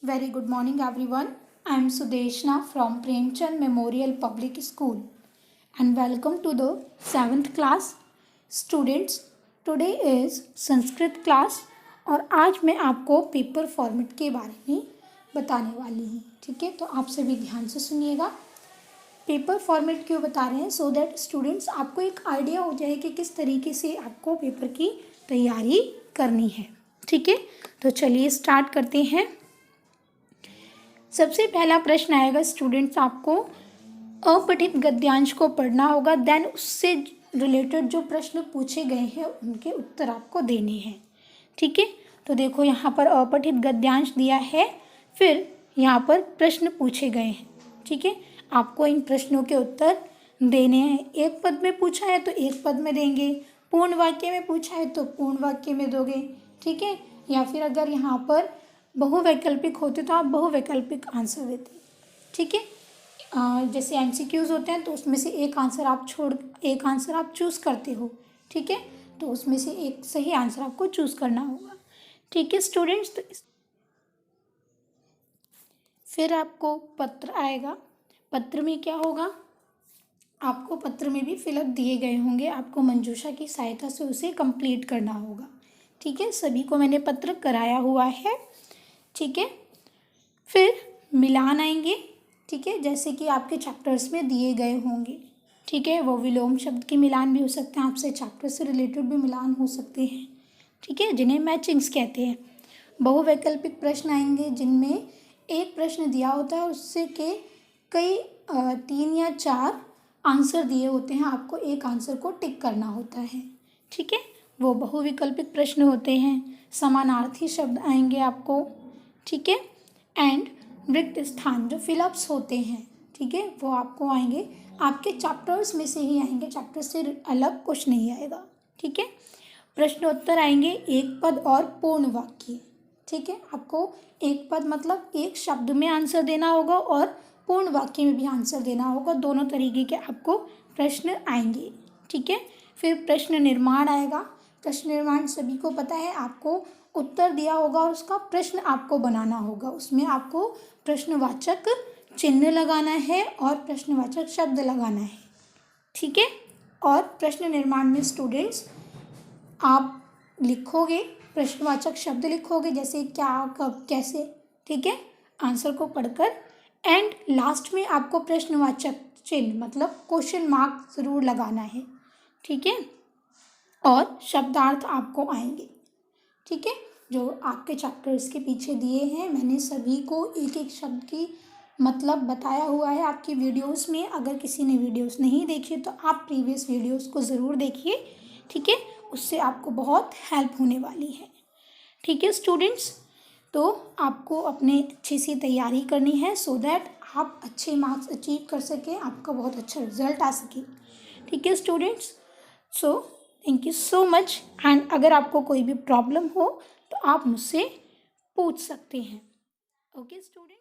Very good morning, everyone. I am Sudeshna from Premchand Memorial Public School and welcome to the 7th class. Students, today is Sanskrit class और आज मैं आपको paper format के बारे में बताने वाली हूँ. ठीक है, तो आप सभी ध्यान से सुनिएगा. पेपर फॉर्मेट क्यों बता रहे हैं? सो दैट स्टूडेंट्स आपको एक आइडिया हो जाए कि किस तरीके से आपको पेपर की तैयारी करनी है. ठीक है, तो चलिए स्टार्ट करते हैं. सबसे पहला प्रश्न आएगा स्टूडेंट्स, आपको अपठित गद्यांश को पढ़ना होगा. देन उससे रिलेटेड जो प्रश्न पूछे गए हैं उनके उत्तर आपको देने हैं. ठीक है, तो देखो यहाँ पर अपठित गद्यांश दिया है, फिर यहाँ पर प्रश्न पूछे गए हैं. ठीक है, आपको इन प्रश्नों के उत्तर देने हैं. एक पद में पूछा है तो एक पद में देंगे, पूर्ण वाक्य में पूछा है तो पूर्ण वाक्य में दोगे. ठीक है, या फिर अगर यहाँ पर बहुवैकल्पिक होते तो आप बहुवैकल्पिक आंसर देते. ठीक है, जैसे एमसीक्यूज होते हैं तो उसमें से एक आंसर आप चूज़ करते हो. ठीक है, तो उसमें से एक सही आंसर आपको चूज़ करना होगा. ठीक है स्टूडेंट्स, तो फिर आपको पत्र आएगा. पत्र में क्या होगा, आपको पत्र में भी फिलअप दिए गए होंगे, आपको मंजूषा की सहायता से उसे कंप्लीट करना होगा. ठीक है, सभी को मैंने पत्र कराया हुआ है. ठीक है, फिर मिलान आएंगे. ठीक है, जैसे कि आपके चैप्टर्स में दिए गए होंगे. ठीक है, वो विलोम शब्द के मिलान भी हो सकते हैं, आपसे चैप्टर से रिलेटेड भी मिलान हो सकते हैं. ठीक है, जिन्हें मैचिंग्स कहते हैं. बहुवैकल्पिक प्रश्न आएंगे जिनमें एक प्रश्न दिया होता है, उससे के कई 3 या 4 आंसर दिए होते हैं, आपको एक आंसर को टिक करना होता है. ठीक है, वो बहुविकल्पिक प्रश्न होते हैं. समानार्थी शब्द आएंगे आपको. ठीक है, एंड रिक्त स्थान जो फिलअप्स होते हैं, ठीक है, वो आपको आएंगे. आपके चैप्टर्स में से ही आएंगे, चैप्टर से अलग कुछ नहीं आएगा. ठीक है, प्रश्नोत्तर आएंगे एक पद और पूर्ण वाक्य. ठीक है, आपको एक पद मतलब एक शब्द में आंसर देना होगा और पूर्ण वाक्य में भी आंसर देना होगा. दोनों तरीके के आपको प्रश्न आएंगे. ठीक है, फिर प्रश्न निर्माण आएगा. प्रश्न निर्माण सभी को पता है, आपको उत्तर दिया होगा और उसका प्रश्न आपको बनाना होगा. उसमें आपको प्रश्नवाचक चिन्ह लगाना है और प्रश्नवाचक शब्द लगाना है. ठीक है, और प्रश्न निर्माण में स्टूडेंट्स आप लिखोगे, प्रश्नवाचक शब्द लिखोगे, जैसे क्या, कब, कैसे. ठीक है, आंसर को पढ़कर एंड लास्ट में आपको प्रश्नवाचक चिन्ह मतलब क्वेश्चन मार्क ज़रूर लगाना है. ठीक है, और शब्दार्थ आपको आएंगे. ठीक है, जो आपके चैप्टर्स के पीछे दिए हैं, मैंने सभी को एक एक शब्द की मतलब बताया हुआ है आपकी वीडियोस में. अगर किसी ने वीडियोस नहीं देखी तो आप प्रीवियस वीडियोस को ज़रूर देखिए. ठीक है, उससे आपको बहुत हेल्प होने वाली है. ठीक है स्टूडेंट्स, तो आपको अपने अच्छी सी तैयारी करनी है सो दैट आप अच्छे मार्क्स अचीव कर सकें, आपका बहुत अच्छा रिजल्ट आ सके. ठीक है students, so thank you so much. And अगर आपको कोई भी प्रॉब्लम हो तो आप मुझसे पूछ सकते हैं. Okay student.